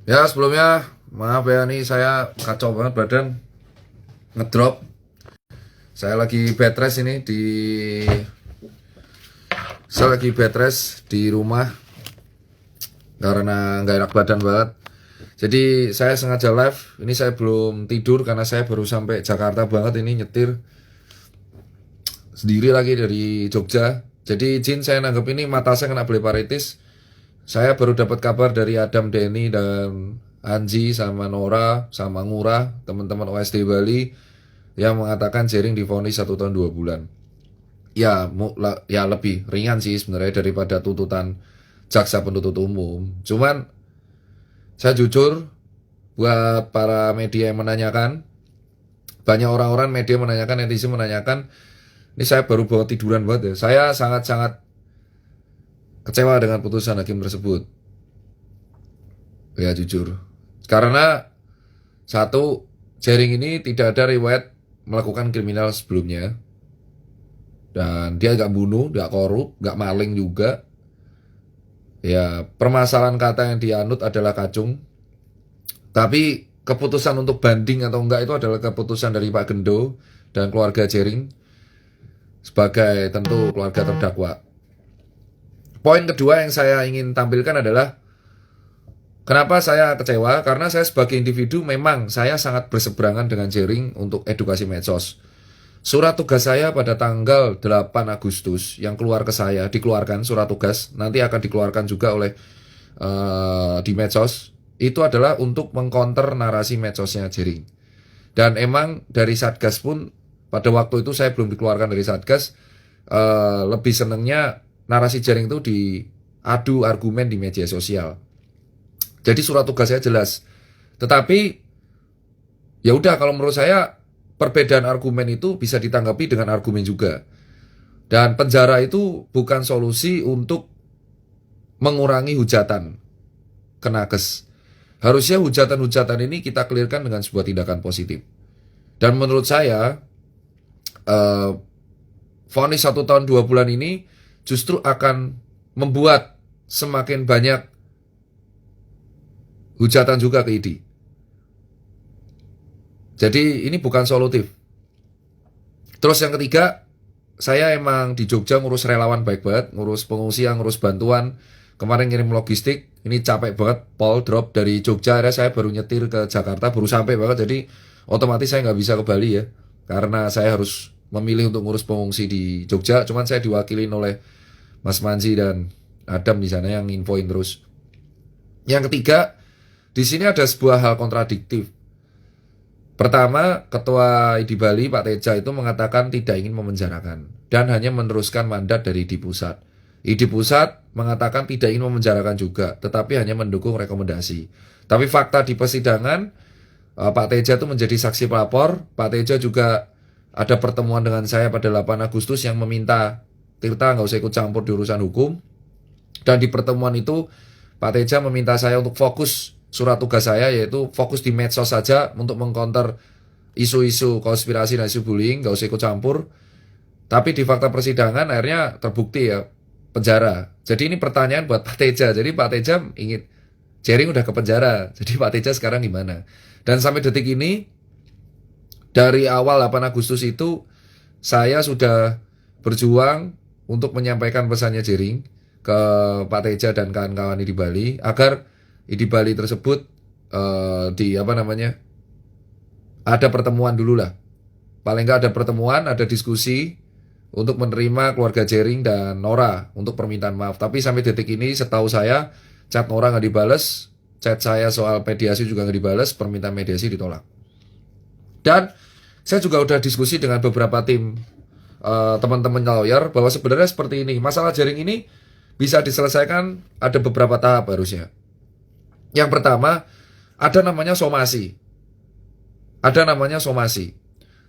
Ya sebelumnya maaf ya, nih saya kacau banget badan, ngedrop. Saya lagi bed rest ini di saya lagi bed rest di rumah karena nggak enak badan banget. Jadi saya sengaja live. Ini saya belum tidur karena saya baru sampai Jakarta banget ini, nyetir sendiri lagi dari Jogja. Jadi izin saya nanggep ini, mata saya kena blepharitis. Saya baru dapat kabar dari Adam, Denny, dan Anji, sama Nora, sama Ngurah, teman-teman OSD Bali, yang mengatakan Jering divonis 1 tahun 2 bulan. Ya, ya lebih ringan sih sebenarnya daripada tuntutan jaksa penuntut umum. Cuman saya jujur, buat para media yang menanyakan, banyak orang-orang media menanyakan, netizen menanyakan, ini saya baru bawa tiduran banget ya. Saya sangat-sangat kecewa dengan putusan hakim tersebut. Ya jujur. Karena satu, Jering ini tidak ada riwayat melakukan kriminal sebelumnya. Dan dia gak bunuh, gak korup, gak maling juga. Ya, permasalahan kata yang dianut adalah kacung. Tapi keputusan untuk banding atau enggak itu adalah keputusan dari Pak Gendo dan keluarga Jering sebagai tentu keluarga terdakwa. Poin kedua yang saya ingin tampilkan adalah kenapa saya kecewa, karena saya sebagai individu memang saya sangat berseberangan dengan Jering untuk edukasi medsos. Surat tugas saya pada tanggal 8 Agustus yang keluar ke saya, dikeluarkan surat tugas, nanti akan dikeluarkan juga oleh di medsos, itu adalah untuk mengcounter narasi medsosnya Jering. Dan emang dari Satgas pun pada waktu itu saya belum dikeluarkan dari Satgas, lebih senengnya narasi Jering itu diadu argumen di media sosial. Jadi surat tugas saya jelas. Tetapi ya udah, kalau menurut saya perbedaan argumen itu bisa ditanggapi dengan argumen juga. Dan penjara itu bukan solusi untuk mengurangi hujatan ke nakes. Harusnya hujatan-hujatan ini kita clearkan dengan sebuah tindakan positif. Dan menurut saya, vonis 1 tahun 2 bulan ini justru akan membuat semakin banyak hujatan juga ke ID. Jadi ini bukan solutif. Terus yang ketiga, saya emang di Jogja ngurus relawan baik banget, ngurus pengungsian, ngurus bantuan. Kemarin ngirim logistik, ini capek banget, Paul drop dari Jogja, akhirnya saya baru nyetir ke Jakarta, baru sampai banget. Jadi otomatis saya nggak bisa ke Bali ya, karena saya harus memilih untuk ngurus pengungsi di Jogja. Cuman saya diwakilin oleh Mas Manji dan Adam di sana yang infoin terus. Yang ketiga, di sini ada sebuah hal kontradiktif. Pertama, Ketua ID Bali Pak Teja itu mengatakan tidak ingin memenjarakan dan hanya meneruskan mandat dari ID Pusat. ID Pusat mengatakan tidak ingin memenjarakan juga, tetapi hanya mendukung rekomendasi. Tapi fakta di persidangan, Pak Teja itu menjadi saksi pelapor. Pak Teja juga ada pertemuan dengan saya pada 8 Agustus yang meminta Tirta nggak usah ikut campur di urusan hukum. Dan di pertemuan itu, Pak Teja meminta saya untuk fokus surat tugas saya, yaitu fokus di medsos saja untuk mengcounter isu-isu konspirasi dan isu bullying, gak usah ikut campur. Tapi di fakta persidangan akhirnya terbukti ya, penjara. Jadi ini pertanyaan buat Pak Teja. Jadi Pak Teja ingin Jering udah ke penjara, jadi Pak Teja sekarang gimana? Dan sampai detik ini, dari awal 8 Agustus itu saya sudah berjuang untuk menyampaikan pesannya Jering ke Pak Teja dan kawan-kawan di Bali agar di Bali tersebut ada pertemuan dulu lah. Paling nggak ada pertemuan, ada diskusi untuk menerima keluarga Jering dan Nora untuk permintaan maaf. Tapi sampai detik ini setahu saya chat Nora nggak dibales, chat saya soal mediasi juga nggak dibales, permintaan mediasi ditolak. Dan saya juga udah diskusi dengan beberapa tim teman-teman lawyer bahwa sebenarnya seperti ini, masalah Jering ini bisa diselesaikan ada beberapa tahap harusnya. Yang pertama, ada namanya somasi.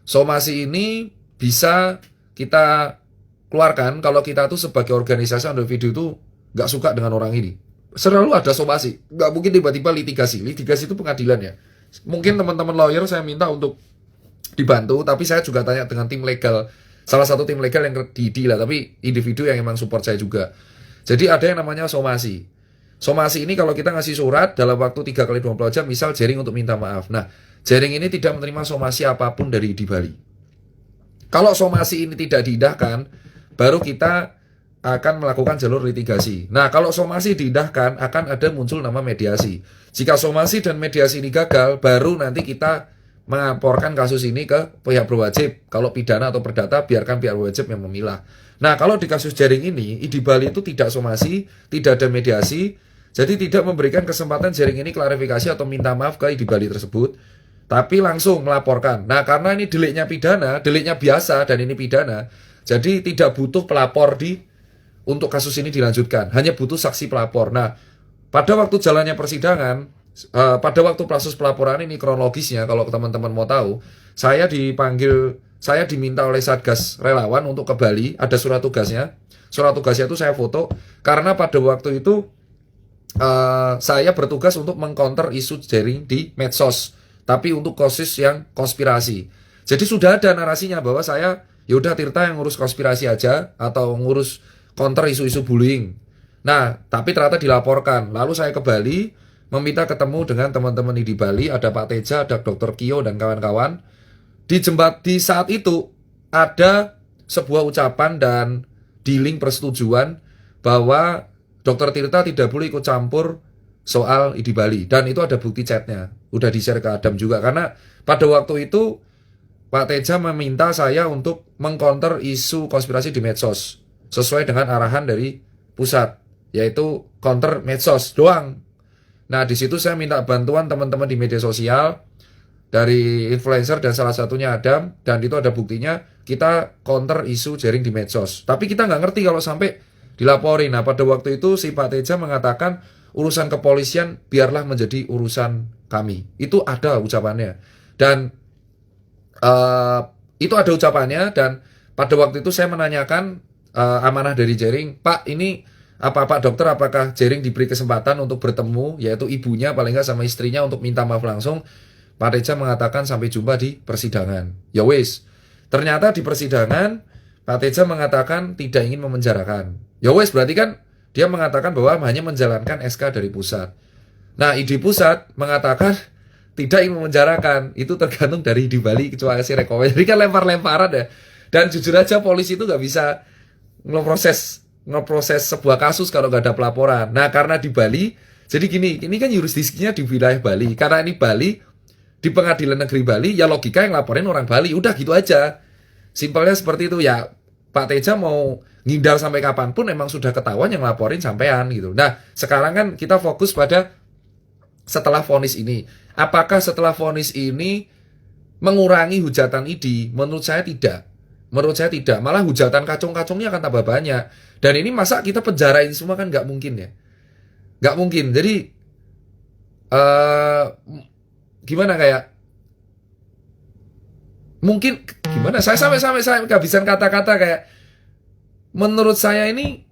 Somasi ini bisa kita keluarkan kalau kita tuh sebagai organisasi atau individu tuh nggak suka dengan orang ini. Selalu ada somasi. Nggak mungkin tiba-tiba litigasi. Litigasi itu pengadilan ya. Mungkin teman-teman lawyer saya minta untuk dibantu, tapi saya juga tanya dengan tim legal. Salah satu tim legal yang di ID lah, tapi individu yang emang support saya juga. Jadi ada yang namanya somasi. Somasi ini kalau kita ngasih surat dalam waktu 3 kali 24 jam, misal Jering untuk minta maaf. Nah, Jering ini tidak menerima somasi apapun dari ID Bali. Kalau somasi ini tidak diindahkan, baru kita akan melakukan jalur litigasi. Nah, kalau somasi diindahkan, akan ada muncul nama mediasi. Jika somasi dan mediasi ini gagal, baru nanti kita melaporkan kasus ini ke pihak berwajib. Kalau pidana atau perdata, biarkan pihak berwajib yang memilah. Nah, kalau di kasus Jering ini, ID Bali itu tidak somasi, tidak ada mediasi, jadi tidak memberikan kesempatan Jering ini klarifikasi atau minta maaf ke ID Bali tersebut, tapi langsung melaporkan. Nah, karena ini deliknya pidana, deliknya biasa dan ini pidana, jadi tidak butuh pelapor untuk kasus ini dilanjutkan, hanya butuh saksi pelapor. Nah, pada waktu jalannya persidangan, pada waktu proses pelaporan ini kronologisnya, kalau teman-teman mau tahu, saya diminta oleh Satgas Relawan untuk ke Bali, ada surat tugasnya. Surat tugasnya itu saya foto, karena pada waktu itu saya bertugas untuk mengcounter isu Jering di medsos, tapi untuk kasus yang konspirasi. Jadi sudah ada narasinya bahwa saya, yaudah Tirta yang ngurus konspirasi aja, atau ngurus counter isu-isu bullying. Nah, tapi ternyata dilaporkan. Lalu saya ke Bali, meminta ketemu dengan teman-teman di Bali, ada Pak Teja, ada Dr. Kio, dan kawan-kawan. Di saat itu, ada sebuah ucapan dan dealing persetujuan bahwa Dr. Tirta tidak boleh ikut campur soal di Bali. Dan itu ada bukti chatnya. Udah di-share ke Adam juga. Karena pada waktu itu, Pak Teja meminta saya untuk mengcounter isu konspirasi di medsos, sesuai dengan arahan dari pusat, yaitu counter medsos doang. Nah, di situ saya minta bantuan teman-teman di media sosial, dari influencer dan salah satunya Adam, dan itu ada buktinya, kita counter isu Jering di medsos. Tapi kita nggak ngerti kalau sampai dilaporin. Nah, pada waktu itu si Pak Teja mengatakan, urusan kepolisian biarlah menjadi urusan kami. Itu ada ucapannya. Dan itu ada ucapannya, dan pada waktu itu saya menanyakan amanah dari Jering, Pak, ini Pak dokter, apakah Jering diberi kesempatan untuk bertemu, yaitu ibunya paling nggak sama istrinya, untuk minta maaf langsung? Pak Teja mengatakan sampai jumpa di persidangan. Ya wis, ternyata di persidangan Pak Teja mengatakan tidak ingin memenjarakan. Ya wis, berarti kan dia mengatakan bahwa hanya menjalankan SK dari pusat. Nah, ID pusat mengatakan tidak ingin memenjarakan. Itu tergantung dari ID Bali kecuali si rekomendasi. Jadi kan lempar-lemparan ya. Dan jujur aja polisi itu nggak bisa ngeproses sebuah kasus kalau nggak ada pelaporan. Nah, karena di Bali, jadi gini, ini kan yurisdiksinya di wilayah Bali. Karena ini Bali, di pengadilan negeri Bali, ya logika yang laporin orang Bali. Udah gitu aja. Simpelnya seperti itu ya. Pak Teja mau ngindar sampai kapanpun emang sudah ketahuan yang laporin sampean gitu. Nah, sekarang kan kita fokus pada setelah vonis ini. Apakah setelah vonis ini mengurangi hujatan ID? Menurut saya tidak. Menurut saya tidak. Malah hujatan kacung-kacungnya akan tambah banyak. Dan ini masa kita penjarain semua, kan nggak mungkin ya. Nggak mungkin. Jadi gimana, kayak mungkin gimana? Saya sampai saya kehabisan kata-kata. Kayak menurut saya ini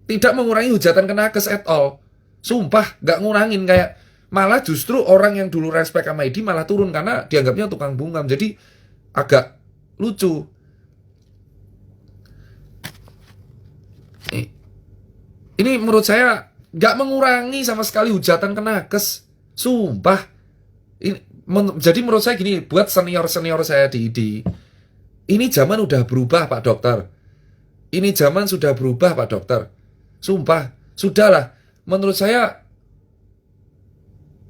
tidak mengurangi hujatan ke nakes at all. Sumpah, nggak ngurangin. Kayak malah justru orang yang dulu respect sama ID malah turun karena dianggapnya tukang bungkam. Jadi agak lucu. Ini menurut saya nggak mengurangi sama sekali hujatan ke nakes. Sumpah. Jadi menurut saya gini, buat senior-senior saya di ID, ini zaman udah berubah Pak Dokter. Ini zaman sudah berubah Pak Dokter. Sumpah, sudahlah. Menurut saya,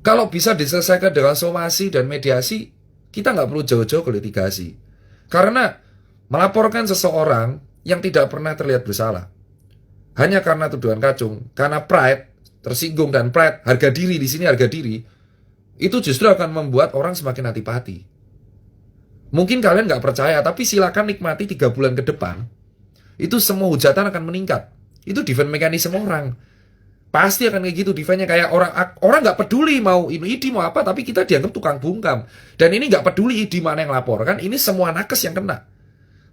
kalau bisa diselesaikan dengan somasi dan mediasi, kita nggak perlu jauh-jauh ke litigasi. Karena melaporkan seseorang yang tidak pernah terlihat bersalah, hanya karena tuduhan kacung, karena pride, tersinggung, dan pride, harga diri, di sini harga diri, itu justru akan membuat orang semakin antipati. Mungkin kalian nggak percaya, tapi silakan nikmati 3 bulan ke depan, itu semua hujatan akan meningkat. Itu defense mekanisme orang. Pasti akan kayak gitu defense-nya. Kayak orang nggak peduli mau ID mau apa, tapi kita dianggap tukang bungkam. Dan ini nggak peduli ID mana yang laporkan, ini semua nakes yang kena.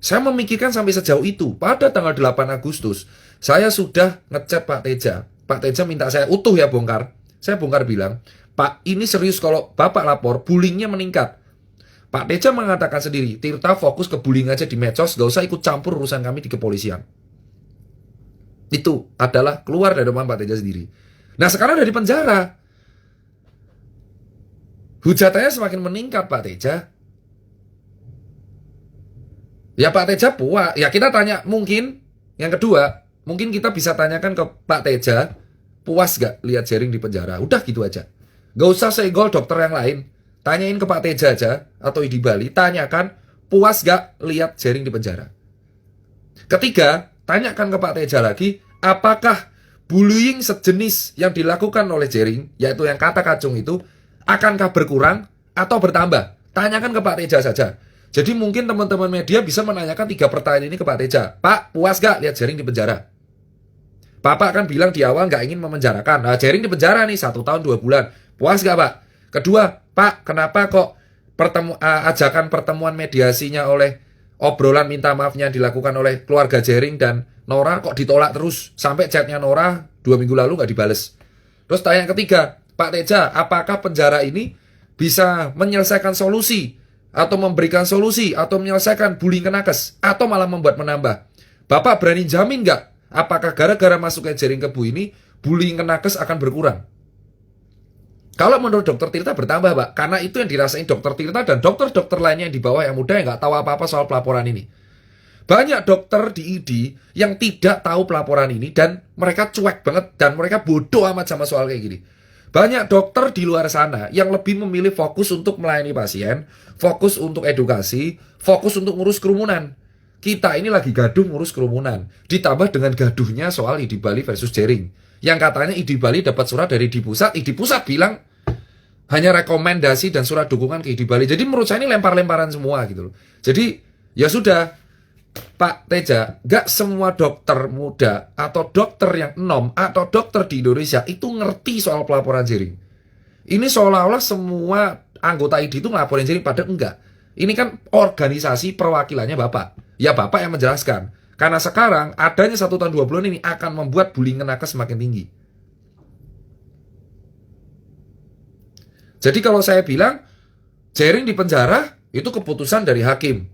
Saya memikirkan sampai sejauh itu. Pada tanggal 8 Agustus, saya sudah ngechat Pak Teja. Pak Teja minta saya utuh ya bongkar. Saya bongkar bilang, Pak, ini serius kalau Bapak lapor, bullyingnya meningkat. Pak Teja mengatakan sendiri, Tirta fokus ke bullying aja di medsos, gak usah ikut campur urusan kami di kepolisian. Itu adalah keluar dari omongan Pak Teja sendiri. Nah sekarang dari penjara, hujatannya semakin meningkat Pak Teja. Ya Pak Teja puas. Ya kita tanya, mungkin yang kedua, mungkin kita bisa tanyakan ke Pak Teja, puas gak lihat Jering di penjara? Udah gitu aja. Gak usah segol dokter yang lain. Tanyain ke Pak Teja aja, atau Idi Bali, tanyakan, puas gak lihat Jering di penjara? Ketiga, tanyakan ke Pak Teja lagi, apakah bullying sejenis yang dilakukan oleh Jering, yaitu yang kata kacung itu, akankah berkurang atau bertambah? Tanyakan ke Pak Teja saja. Jadi mungkin teman-teman media bisa menanyakan 3 pertanyaan ini ke Pak Teja. Pak, puas gak lihat Jering di penjara? Bapak kan bilang di awal gak ingin memenjarakan. Nah, Jering di penjara nih 1 tahun 2 bulan. Puas gak Pak? Kedua, Pak, kenapa kok ajakan pertemuan mediasinya oleh obrolan minta maafnya dilakukan oleh keluarga Jering dan Nora kok ditolak terus? Sampai chatnya Nora 2 minggu lalu gak dibales. Terus tanya ketiga, Pak Teja, apakah penjara ini bisa menyelesaikan solusi atau memberikan solusi atau menyelesaikan bullying ke nakes atau malah membuat menambah? Bapak berani jamin nggak apakah gara-gara masuknya Jering ke Bu ini bullying ke nakes akan berkurang? Kalau menurut dokter Tirta bertambah Pak, karena itu yang dirasain dokter Tirta dan dokter-dokter lainnya yang di bawah yang muda yang nggak tahu apa-apa soal pelaporan ini. Banyak dokter di ID yang tidak tahu pelaporan ini dan mereka cuek banget dan mereka bodoh amat sama soal kayak gini. Banyak dokter di luar sana yang lebih memilih fokus untuk melayani pasien, fokus untuk edukasi, fokus untuk ngurus kerumunan. Kita ini lagi gaduh ngurus kerumunan, ditambah dengan gaduhnya soal ID Bali versus Jering. Yang katanya ID Bali dapat surat dari ID Pusat bilang hanya rekomendasi dan surat dukungan ke ID Bali. Jadi menurut saya ini lempar-lemparan semua gitu loh. Jadi ya sudah, Pak Teja, gak semua dokter muda atau dokter yang enom atau dokter di Indonesia itu ngerti soal pelaporan Jering. Ini seolah-olah semua anggota ID itu ngelaporin Jering, padahal enggak. Ini kan organisasi perwakilannya Bapak. Ya Bapak yang menjelaskan. Karena sekarang adanya 1 tahun 2 bulan ini akan membuat bullying nakes semakin tinggi. Jadi kalau saya bilang Jering di penjara itu keputusan dari hakim.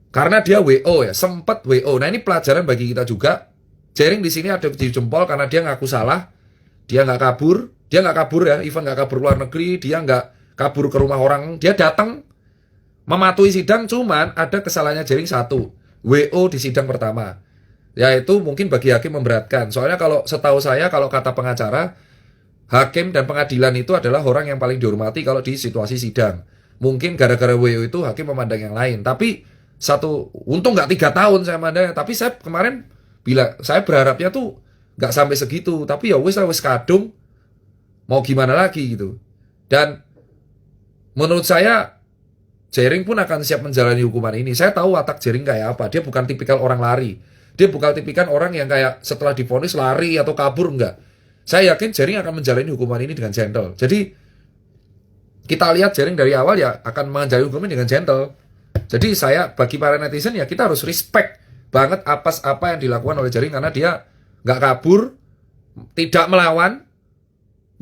Karena dia WO ya, sempat WO. Nah ini pelajaran bagi kita juga. Jering di sini ada di jempol karena dia ngaku salah. Dia nggak kabur. Dia nggak kabur ya, even nggak kabur luar negeri. Dia nggak kabur ke rumah orang. Dia datang mematuhi sidang, cuman ada kesalahannya Jering satu. WO di sidang pertama. Yaitu mungkin bagi hakim memberatkan. Soalnya kalau setahu saya, kalau kata pengacara, hakim dan pengadilan itu adalah orang yang paling dihormati kalau di situasi sidang. Mungkin gara-gara WO itu hakim memandang yang lain. Tapi untung nggak 3 tahun saya mandangnya, tapi saya kemarin bilang saya berharapnya tuh nggak sampai segitu, tapi ya wis kadung, mau gimana lagi gitu. Dan menurut saya Jering pun akan siap menjalani hukuman ini. Saya tahu watak Jering kayak apa. Dia bukan tipikal orang lari. Dia bukan tipikal orang yang kayak setelah divonis lari atau kabur, enggak. Saya yakin Jering akan menjalani hukuman ini dengan gentle. Jadi kita lihat Jering dari awal ya akan menjalani hukuman dengan gentle. Jadi saya bagi para netizen ya kita harus respect banget apa yang dilakukan oleh Jering karena dia nggak kabur, tidak melawan,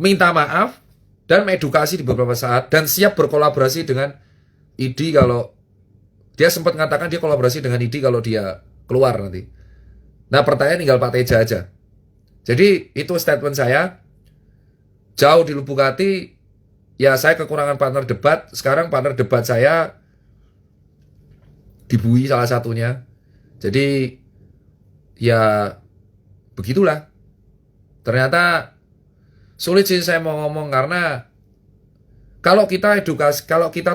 minta maaf dan mengedukasi di beberapa saat dan siap berkolaborasi dengan ID kalau dia sempat mengatakan dia kolaborasi dengan ID kalau dia keluar nanti. Nah pertanyaan tinggal Pak Teja aja. Jadi itu statement saya. Jauh di lubuk hati, ya saya kekurangan partner debat. Sekarang partner debat saya dibui salah satunya. Jadi ya begitulah. Ternyata sulit sih saya mau ngomong karena kalau kita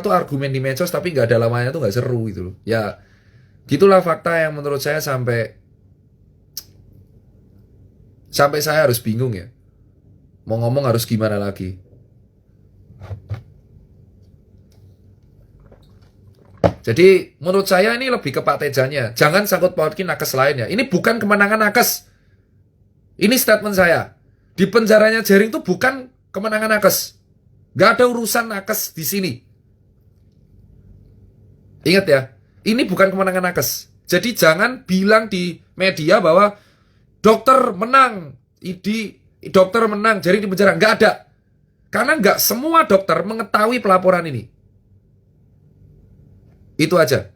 tuh argumen di medsos tapi nggak ada lamanya tuh nggak seru gitu loh. Ya gitulah fakta yang menurut saya sampai saya harus bingung ya. Mau ngomong harus gimana lagi. Jadi menurut saya ini lebih ke Pak Tejanya. Jangan sangkut pautkan nakes lainnya. Ini bukan kemenangan nakes. Ini statement saya. Di penjaranya Jering itu bukan kemenangan nakes. Gak ada urusan nakes di sini. Ingat ya, ini bukan kemenangan nakes. Jadi jangan bilang di media bahwa dokter menang, dokter menang, Jering di penjara. Gak ada. Karena gak semua dokter mengetahui pelaporan ini. Itu aja.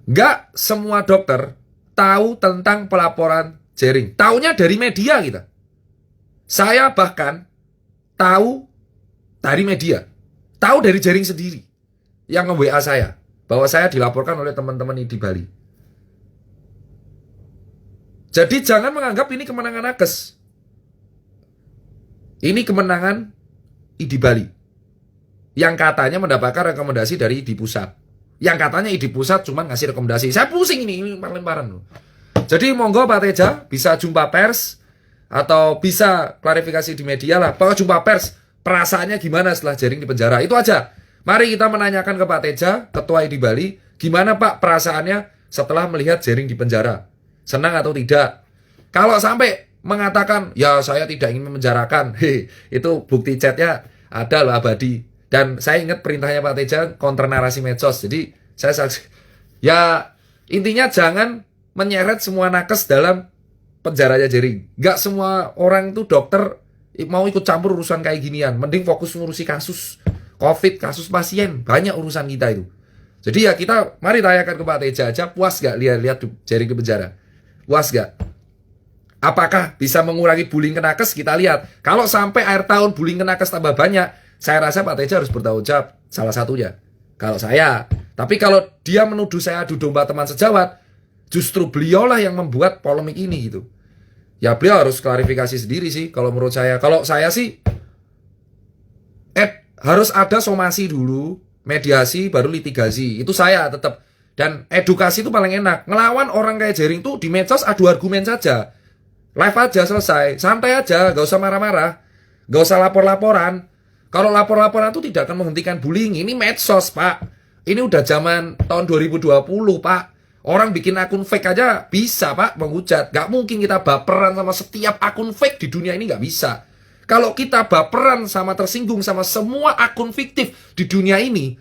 Gak semua dokter tahu tentang pelaporan Jering. Taunya dari media kita. Saya bahkan tahu dari media, tahu dari Jering sendiri yang nge-WA saya bahwa saya dilaporkan oleh teman-teman di Bali. Jadi jangan menganggap ini kemenangan nakes. Ini kemenangan ID Bali yang katanya mendapatkan rekomendasi dari ID Pusat. Yang katanya ID Pusat cuma ngasih rekomendasi. Saya pusing ini lemparan loh. Jadi monggo Pak Teja bisa jumpa pers atau bisa klarifikasi di media lah. Bahwa jumpa pers, perasaannya gimana setelah Jering di penjara. Itu aja. Mari kita menanyakan ke Pak Teja, Ketua ID Bali, gimana Pak perasaannya setelah melihat Jering di penjara. Senang atau tidak? Kalau sampai mengatakan, ya saya tidak ingin memenjarakan, itu bukti chatnya ada loh abadi. Dan saya ingat perintahnya Pak Teja kontra narasi medsos. Jadi saya saksi. Ya intinya jangan menyeret semua nakes dalam penjaranya Jering. Gak semua orang itu dokter mau ikut campur urusan kayak ginian. Mending fokus ngurusi kasus COVID, kasus pasien. Banyak urusan kita itu. Jadi ya kita mari tanyakan ke Pak Teja aja. Puas gak lihat Jering di penjara? Puas gak? Apakah bisa mengurangi bullying ke nakes? Kita lihat. Kalau sampai akhir tahun bullying ke nakes tambah banyak, saya rasa Pak Teja harus bertanggung jawab salah satunya. Kalau saya. Tapi kalau dia menuduh saya adu domba teman sejawat, justru beliaulah yang membuat polemik ini gitu. Ya beliau harus klarifikasi sendiri sih kalau menurut saya. Kalau saya sih harus ada somasi dulu, mediasi baru litigasi. Itu saya tetap. Dan edukasi itu paling enak. Ngelawan orang kayak Jering tuh di medsos adu argumen saja. Live aja selesai, santai aja, gak usah marah-marah, gak usah lapor-laporan. Kalau lapor-laporan itu tidak akan menghentikan bullying. Ini medsos, Pak. Ini udah zaman tahun 2020, Pak. Orang bikin akun fake aja bisa, Pak, menghujat. Gak mungkin kita baperan sama setiap akun fake di dunia ini, gak bisa. Kalau kita baperan sama tersinggung sama semua akun fiktif di dunia ini,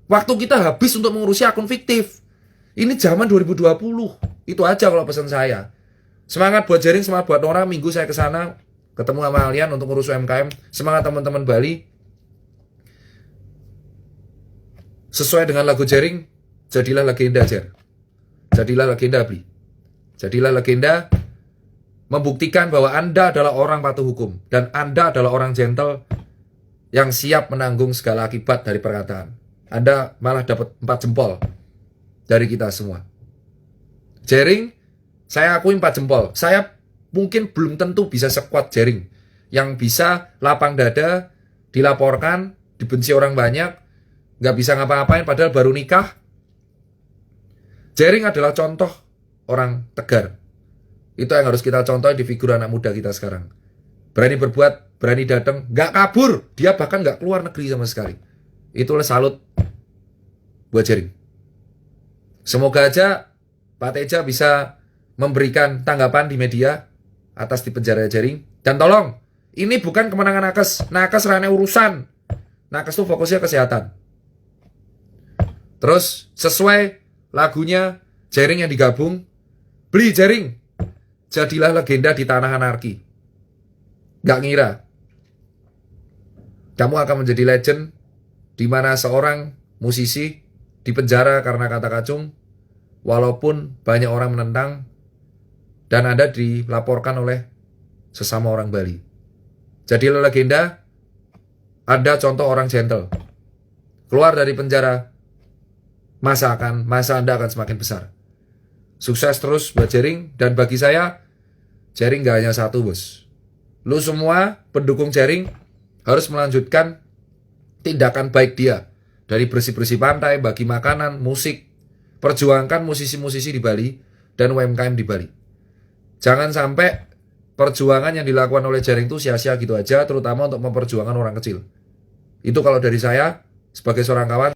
waktu kita habis untuk mengurusi akun fiktif. Ini zaman 2020. Itu aja kalau pesan saya. Semangat buat Jering, semangat buat orang. Minggu saya ke sana ketemu sama kalian untuk ngurus UMKM. Semangat teman-teman Bali. Sesuai dengan lagu Jering, jadilah legenda, Jer. Jadilah legenda, Bli. Jadilah legenda, membuktikan bahwa Anda adalah orang patuh hukum dan Anda adalah orang gentle yang siap menanggung segala akibat dari perkataan. Anda malah dapat 4 jempol dari kita semua. Jering, saya akui 4 jempol. Saya mungkin belum tentu bisa sekuat Jering yang bisa lapang dada, dilaporkan, dibenci orang banyak, nggak bisa ngapa-ngapain padahal baru nikah. Jering adalah contoh orang tegar. Itu yang harus kita contoh di figur anak muda kita sekarang. Berani berbuat, berani datang, nggak kabur. Dia bahkan nggak keluar negeri sama sekali. Itulah salut buat Jering. Semoga aja Pak Teja bisa memberikan tanggapan di media atas di penjara Jering. Dan tolong, ini bukan kemenangan nakes. Nakes rane urusan. Nakes tuh fokusnya kesehatan. Terus sesuai lagunya Jering yang digabung, beli Jering, jadilah legenda di tanah anarki. Gak ngira kamu akan menjadi legend di mana seorang musisi dipenjara karena kata kacung, walaupun banyak orang menentang, dan Anda dilaporkan oleh sesama orang Bali. Jadilah legenda, Anda contoh orang gentle. Keluar dari penjara, masa Anda akan semakin besar. Sukses terus buat Jering, dan bagi saya, Jering gak hanya satu, bos. Lu semua pendukung Jering harus melanjutkan tindakan baik dia. Dari bersih-bersih pantai, bagi makanan, musik. Perjuangkan musisi-musisi di Bali dan UMKM di Bali. Jangan sampai perjuangan yang dilakukan oleh Jering itu sia-sia gitu aja, terutama untuk memperjuangkan orang kecil. Itu kalau dari saya, sebagai seorang kawan.